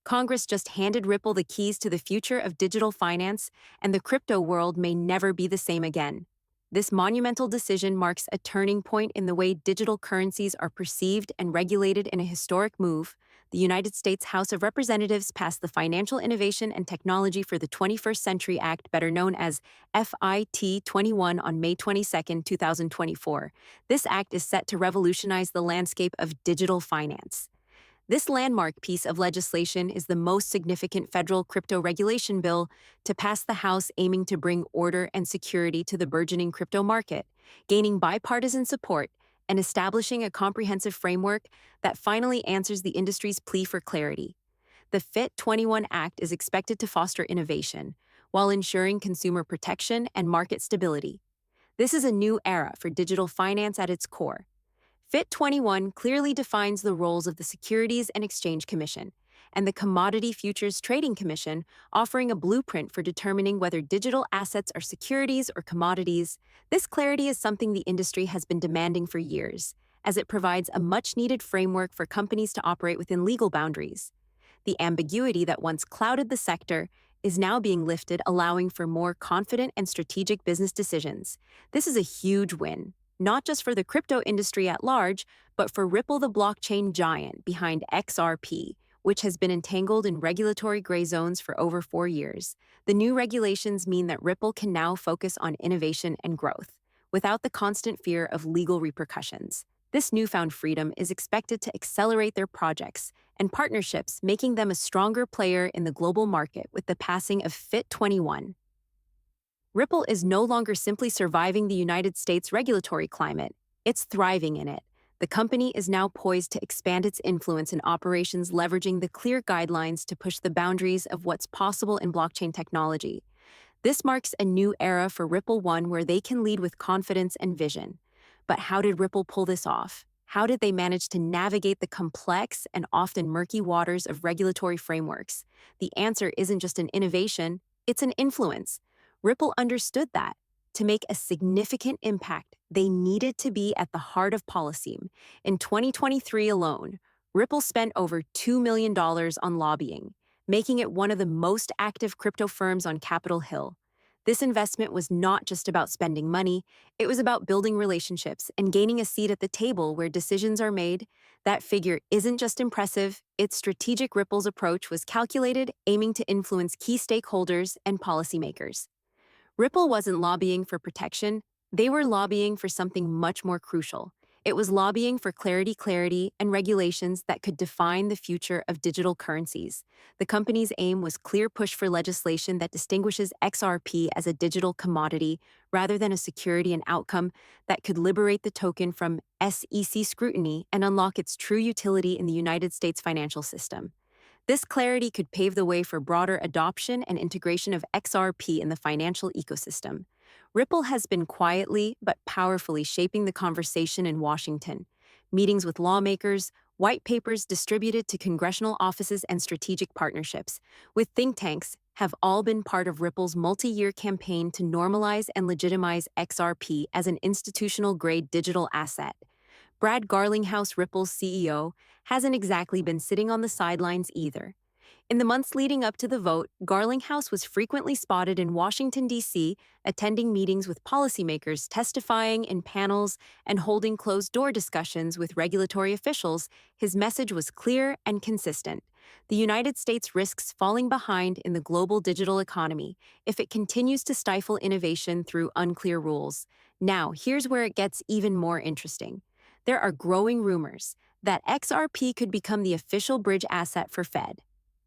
Congress just handed Ripple the keys to the future of digital finance, and the crypto world may never be the same again. This monumental decision marks a turning point in the way digital currencies are perceived and regulated. In a historic move, the United States House of Representatives passed the Financial Innovation and Technology for the 21st Century Act, better known as FIT 21, on May 22, 2024. This act is set to revolutionize the landscape of digital finance. This landmark piece of legislation is the most significant federal crypto regulation bill to pass the House, aiming to bring order and security to the burgeoning crypto market, gaining bipartisan support, and establishing a comprehensive framework that finally answers the industry's plea for clarity. The FIT 21 Act is expected to foster innovation while ensuring consumer protection and market stability. This is a new era for digital finance at its core. FIT 21 clearly defines the roles of the Securities and Exchange Commission and the Commodity Futures Trading Commission, offering a blueprint for determining whether digital assets are securities or commodities. This clarity is something the industry has been demanding for years, as it provides a much-needed framework for companies to operate within legal boundaries. The ambiguity that once clouded the sector is now being lifted, allowing for more confident and strategic business decisions. This is a huge win, not just for the crypto industry at large, but for Ripple, the blockchain giant behind XRP, which has been entangled in regulatory gray zones for over 4 years. The new regulations mean that Ripple can now focus on innovation and growth, without the constant fear of legal repercussions. This newfound freedom is expected to accelerate their projects and partnerships, making them a stronger player in the global market. With the passing of FIT 21, Ripple is no longer simply surviving the United States regulatory climate, it's thriving in it. The company is now poised to expand its influence in operations, leveraging the clear guidelines to push the boundaries of what's possible in blockchain technology. This marks a new era for Ripple, one where they can lead with confidence and vision. But how did Ripple pull this off? How did they manage to navigate the complex and often murky waters of regulatory frameworks? The answer isn't just an innovation, it's an influence. Ripple understood that to make a significant impact, they needed to be at the heart of policy. In 2023 alone, Ripple spent over $2 million on lobbying, making it one of the most active crypto firms on Capitol Hill. This investment was not just about spending money, it was about building relationships and gaining a seat at the table where decisions are made. That figure isn't just impressive, it's strategic. Ripple's approach was calculated, aiming to influence key stakeholders and policymakers. Ripple wasn't lobbying for protection, they were lobbying for something much more crucial. It was lobbying for clarity, and regulations that could define the future of digital currencies. The company's aim was clear: push for legislation that distinguishes XRP as a digital commodity rather than a security, an outcome that could liberate the token from SEC scrutiny and unlock its true utility in the United States financial system. This clarity could pave the way for broader adoption and integration of XRP in the financial ecosystem. Ripple has been quietly but powerfully shaping the conversation in Washington. Meetings with lawmakers, white papers distributed to congressional offices, and strategic partnerships with think tanks have all been part of Ripple's multi-year campaign to normalize and legitimize XRP as an institutional-grade digital asset. Brad Garlinghouse, Ripple's CEO, hasn't exactly been sitting on the sidelines either. In the months leading up to the vote, Garlinghouse was frequently spotted in Washington, D.C., attending meetings with policymakers, testifying in panels, and holding closed-door discussions with regulatory officials. His message was clear and consistent. The United States risks falling behind in the global digital economy if it continues to stifle innovation through unclear rules. Now, here's where it gets even more interesting. There are growing rumors that XRP could become the official bridge asset for Fed.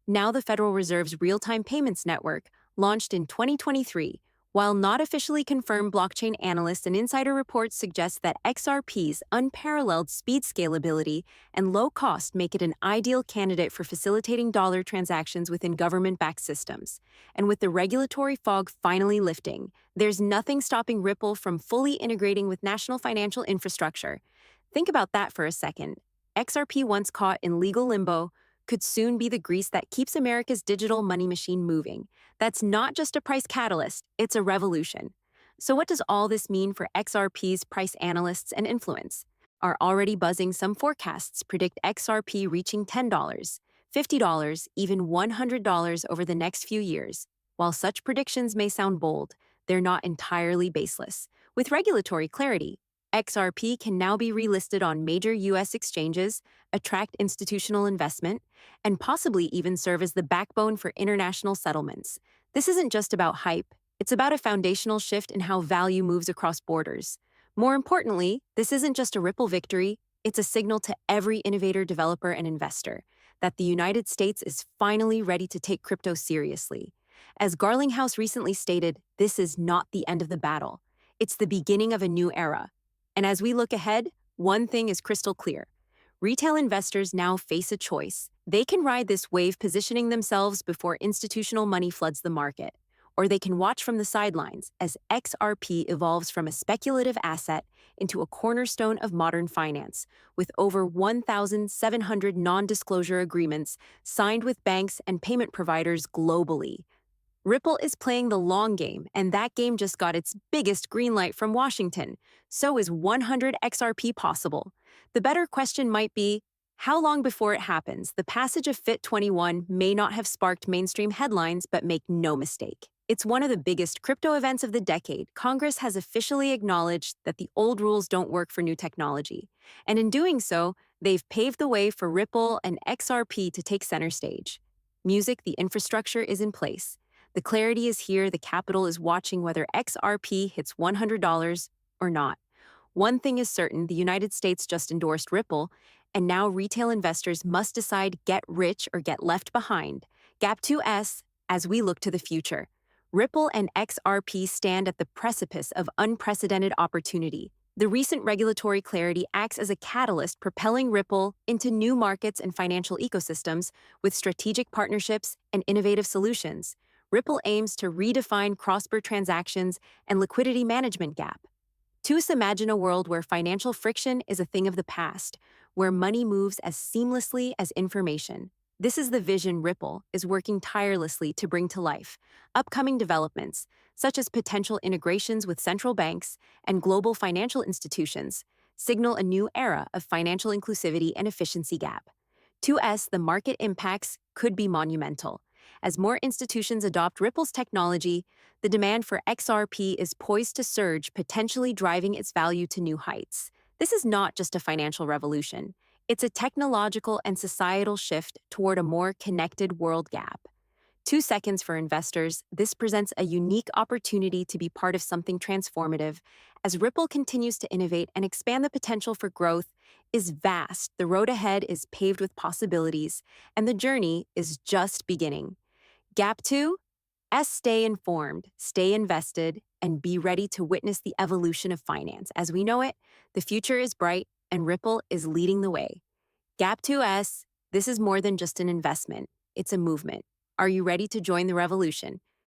Now, the Federal Reserve's real-time payments network, launched in 2023, while not officially confirmed, blockchain analysts and insider reports suggest that XRP's unparalleled speed, scalability, and low cost make it an ideal candidate for facilitating dollar transactions within government-backed systems. And with the regulatory fog finally lifting, there's nothing stopping Ripple from fully integrating with national financial infrastructure. Think about that for a second. XRP, once caught in legal limbo, could soon be the grease that keeps America's digital money machine moving. That's not just a price catalyst, it's a revolution. So what does all this mean for XRP's price? Analysts and influence are already buzzing. Some forecasts predict XRP reaching $10, $50, even $100 over the next few years. While such predictions may sound bold, they're not entirely baseless. With regulatory clarity, XRP can now be relisted on major U.S. exchanges, attract institutional investment, and possibly even serve as the backbone for international settlements. This isn't just about hype, it's about a foundational shift in how value moves across borders. More importantly, this isn't just a Ripple victory, it's a signal to every innovator, developer, and investor that the United States is finally ready to take crypto seriously. As Garlinghouse recently stated, this is not the end of the battle. It's the beginning of a new era. And as we look ahead, one thing is crystal clear. Retail investors now face a choice. They can ride this wave positioning themselves before institutional money floods the market, or they can watch from the sidelines as XRP evolves from a speculative asset into a cornerstone of modern finance, with over 1,700 non-disclosure agreements signed with banks and payment providers globally. Ripple is playing the long game, and that game just got its biggest green light from Washington. So is 100 XRP possible? The better question might be, how long before it happens? The passage of FIT 21 may not have sparked mainstream headlines, but make no mistake. It's one of the biggest crypto events of the decade. Congress has officially acknowledged that the old rules don't work for new technology. And in doing so, they've paved the way for Ripple and XRP to take center stage. The infrastructure is in place. The clarity is here, the capital is watching whether XRP hits $100 or not. One thing is certain, the United States just endorsed Ripple, and now retail investors must decide get rich or get left behind. Gap2S, as we look to the future. Ripple and XRP stand at the precipice of unprecedented opportunity. The recent regulatory clarity acts as a catalyst propelling Ripple into new markets and financial ecosystems with strategic partnerships and innovative solutions. Ripple aims to redefine cross-border transactions and liquidity management gap. To us, imagine a world where financial friction is a thing of the past, where money moves as seamlessly as information. This is the vision Ripple is working tirelessly to bring to life. Upcoming developments, such as potential integrations with central banks and global financial institutions, signal a new era of financial inclusivity and efficiency gap. To us, the market impacts could be monumental. As more institutions adopt Ripple's technology, the demand for XRP is poised to surge, potentially driving its value to new heights. This is not just a financial revolution. It's a technological and societal shift toward a more connected world gap. 2 seconds for investors, this presents a unique opportunity to be part of something transformative. As Ripple continues to innovate and expand, the potential for growth is vast. The road ahead is paved with possibilities, and the journey is just beginning. Gap 2, stay informed, stay invested, and be ready to witness the evolution of finance. As we know it, the future is bright, and Ripple is leading the way. Gap 2S, this is more than just an investment. It's a movement. Are you ready to join the revolution?